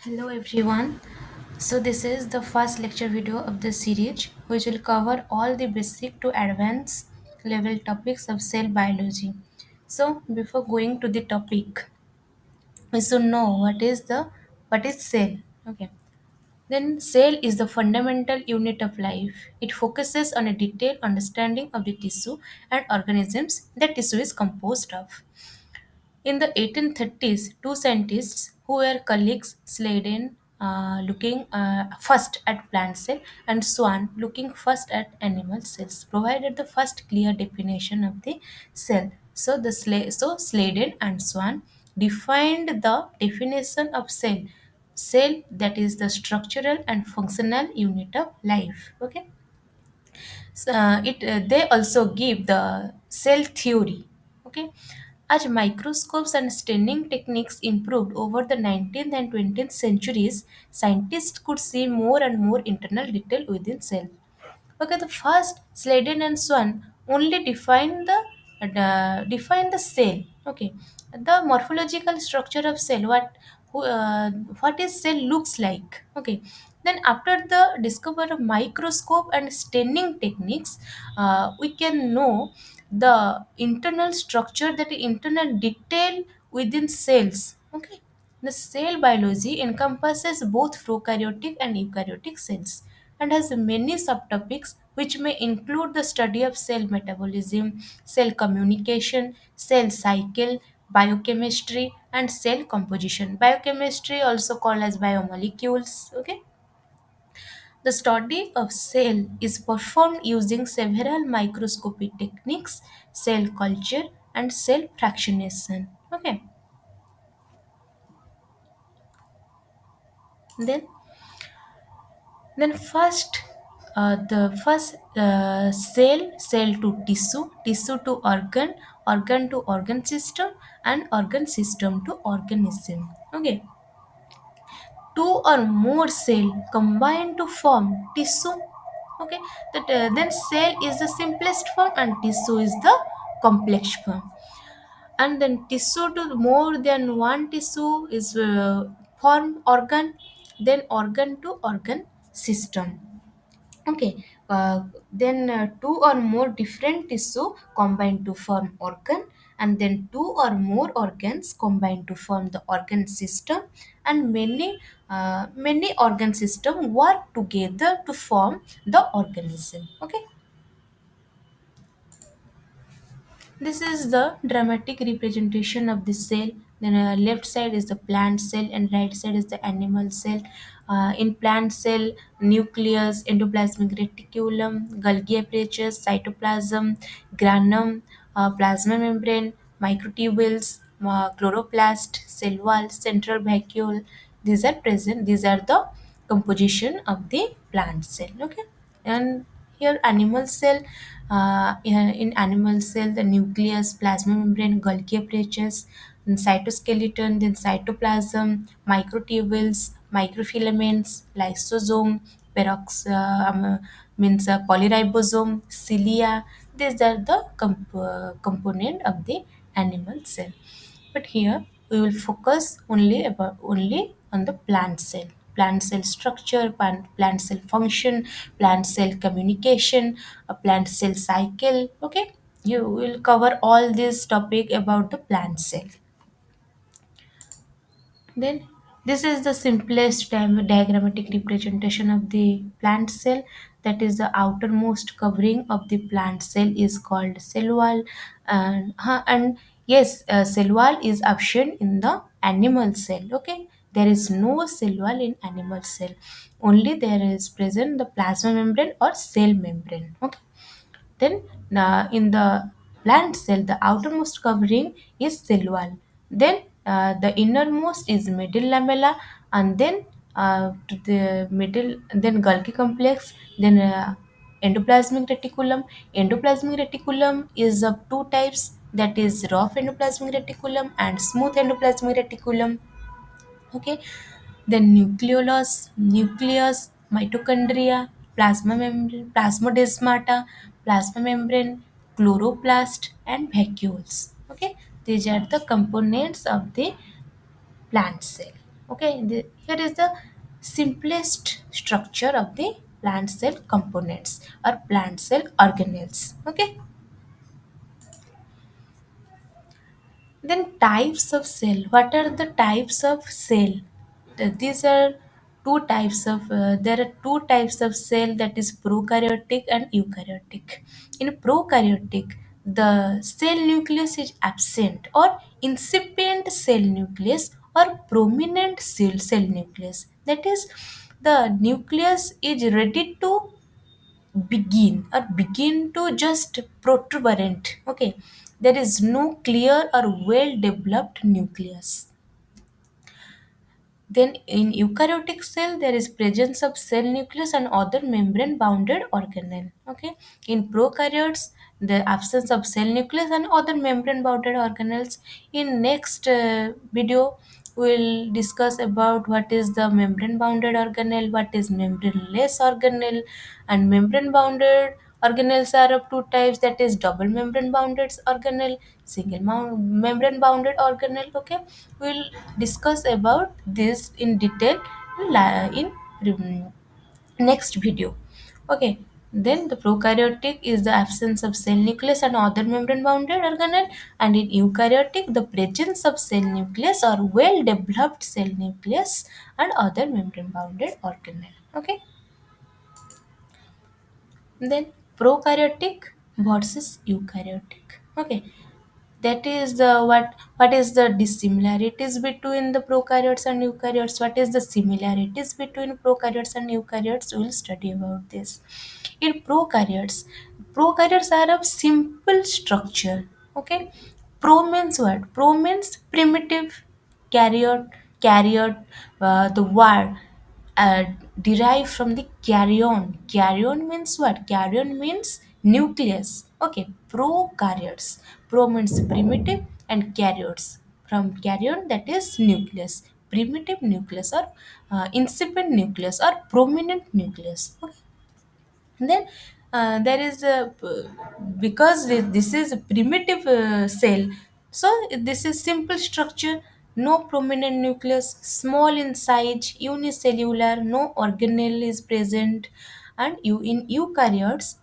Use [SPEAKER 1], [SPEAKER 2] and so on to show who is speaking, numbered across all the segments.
[SPEAKER 1] Hello everyone. So this is the first lecture video of the series which will cover all the basic to advanced level topics of cell biology. So before going to the topic, we should know what is cell. Okay. Then cell is the fundamental unit of life. It focuses on a detailed understanding of the tissue and organisms that tissue is composed of. In the 1830s, two scientists who were colleagues, Sladen looking first at plant cell and Swan looking first at animal cells, provided the first clear definition of the cell. So Sladen and Swan defined the definition of cell. Cell, that is the structural and functional unit of life. Okay. They also give the cell theory. Okay, as microscopes and staining techniques improved over the 19th and 20th centuries, scientists could see more and more internal detail within cell. Okay, the first Sladen and Swan only define the cell. Okay, the morphological structure of cell. What is cell looks like. Okay, then after the discovery of microscope and staining techniques, we can know the internal structure, that internal detail within cells. Okay, the cell biology encompasses both prokaryotic and eukaryotic cells and has many subtopics which may include the study of cell metabolism, cell communication, cell cycle, biochemistry, and cell composition. Biochemistry, also called as biomolecules. Okay, the study of cell is performed using several microscopy techniques, cell culture, and cell fractionation. Okay, then the first cell to tissue to organ to organ system, and organ system to organism. Okay, two or more cell combine to form tissue. Okay, then cell is the simplest form and tissue is the complex form. And then tissue to more than one tissue is form organ, then organ to organ system. Okay, then two or more different tissue combine to form organ, and then two or more organs combine to form the organ system, and many organ system work together to form the organism. Okay, this is the dramatic representation of the cell. Then left side is the plant cell and right side is the animal cell. In plant cell, nucleus, endoplasmic reticulum, Golgi apparatus, cytoplasm, granum, plasma membrane, microtubules, chloroplast, cell wall, central vacuole. These are present. These are the composition of the plant cell. Okay, and here animal cell, in animal cell the nucleus, plasma membrane, Golgi apparatus, then cytoskeleton, then cytoplasm, microtubules, microfilaments, lysosome, means polyribosome, cilia. These are the component of the animal cell. But here we will focus only on the plant cell structure, plant cell function, plant cell communication, a plant cell cycle. Okay, you will cover all this topic about the plant cell. Then this is the simplest diagrammatic representation of the plant cell. That is the outermost covering of the plant cell is called cell wall, and yes, cell wall is absent in the animal cell. Okay, there is no cell wall in animal cell. Only there is present the plasma membrane or cell membrane. Okay, then in the plant cell, the outermost covering is cell wall. Then the innermost is middle lamella, and then to the middle, then Golgi complex, then endoplasmic reticulum. Endoplasmic reticulum is of two types, that is rough endoplasmic reticulum and smooth endoplasmic reticulum. Okay, then nucleus, mitochondria, plasma membrane, plasmodesmata, plasma membrane, chloroplast, and vacuoles. Okay, these are the components of the plant cell. Okay, here is the simplest structure of the plant cell components or plant cell organelles. Okay, then types of cell. What are the types of cell? These are two types of. There are two types of cell, that is prokaryotic and eukaryotic. In prokaryotic, the cell nucleus is absent or incipient cell nucleus or prominent cell nucleus. That is, the nucleus is ready to begin to just protuberant. Okay, there is no clear or well developed nucleus. Then in eukaryotic cell, there is presence of cell nucleus and other membrane bounded organelle. Okay. In prokaryotes, the absence of cell nucleus and other membrane bounded organelles. In next video, we'll discuss about what is the membrane bounded organelle, what is membraneless organelle, and membrane bounded organelles are of two types, that is double membrane bounded organelle, membrane bounded organelle. Okay, we'll discuss about this in detail in next video. Okay, then the prokaryotic is the absence of cell nucleus and other membrane bounded organelle, and in eukaryotic the presence of cell nucleus or well developed cell nucleus and other membrane bounded organelle. Okay, then prokaryotic versus eukaryotic. Okay, that is the what is the dissimilarities between the prokaryotes and eukaryotes, what is the similarities between prokaryotes and eukaryotes, we'll study about this. In prokaryotes are of simple structure. Okay, pro means what? Pro means primitive. Carriot, the word uh, derived from the carrion. Carrion means what? Carrion means nucleus. Okay, prokaryotes. Pro means primitive and carriers from carrion, that is nucleus. Primitive nucleus or incipient nucleus or prominent nucleus. Okay, then there is a because this is a primitive cell, so this is simple structure, no prominent nucleus, small in size, unicellular, no organelle is present. And you in eukaryotes,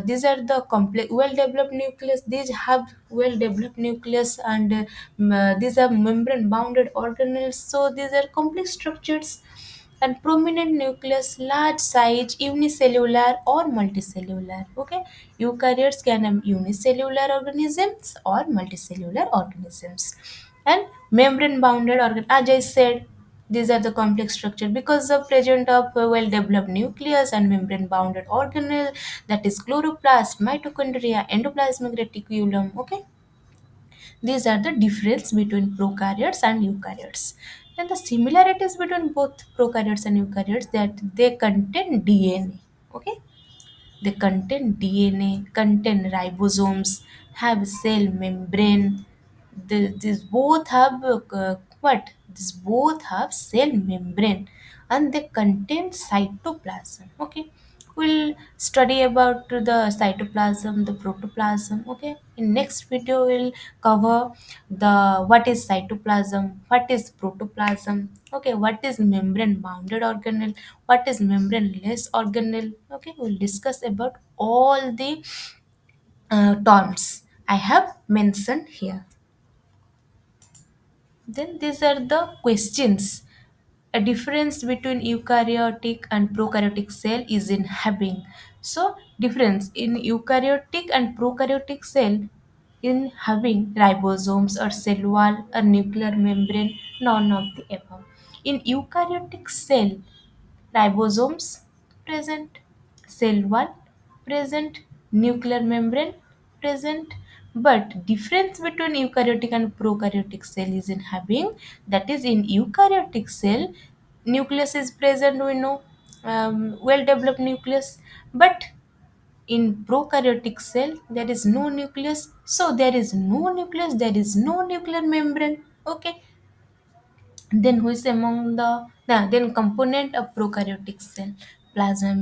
[SPEAKER 1] these are the complex well developed nucleus, these have well developed nucleus, and these are membrane bounded organelles, so these are complex structures. And prominent nucleus, large size, unicellular or multicellular. Okay, eukaryotes can have unicellular organisms or multicellular organisms. And membrane bounded organ, as I said, these are the complex structure because of presence of well developed nucleus and membrane bounded organelle, that is chloroplast, mitochondria, endoplasmic reticulum. Okay, these are the difference between prokaryotes and eukaryotes. And the similarities between both prokaryotes and eukaryotes, that they contain DNA. Okay, they contain DNA, contain ribosomes, have cell membrane. These both have what? These both have cell membrane, and they contain cytoplasm. Okay, we'll study about the cytoplasm, the protoplasm. Okay, in next video we'll cover the what is cytoplasm, what is protoplasm. Okay, what is membrane bounded organelle, what is membraneless organelle. Okay, we'll discuss about all the terms I have mentioned here. Then these are the questions. A difference between eukaryotic and prokaryotic cell is in having. So difference in eukaryotic and prokaryotic cell in having ribosomes or cell wall or nuclear membrane, none of the above. In eukaryotic cell, ribosomes present, cell wall present, nuclear membrane present. But difference between eukaryotic and prokaryotic cell is in having, that is in eukaryotic cell nucleus is present, we know, well developed nucleus. But in prokaryotic cell there is no nucleus, so there is no nucleus, there is no nuclear membrane. Okay, then who is among then component of prokaryotic cell? Plasma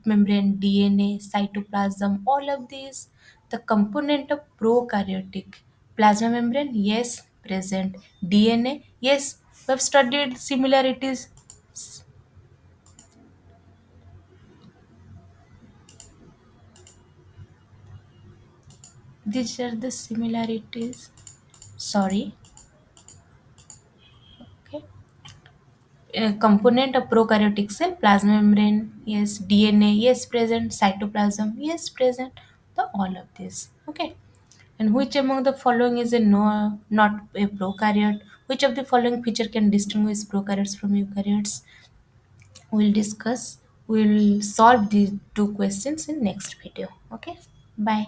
[SPEAKER 1] membrane, DNA, cytoplasm, all of these. The component of prokaryotic, plasma membrane, yes, present. DNA, yes, We have studied similarities. These are the similarities. Sorry. Okay. A component of prokaryotic cell, plasma membrane, yes, DNA, yes, present, cytoplasm, yes, present, the all of this. Okay. And which among the following is a no, not a prokaryote? Which of the following feature can distinguish prokaryotes from eukaryotes? We'll discuss, we'll solve these two questions in next video. Okay, bye.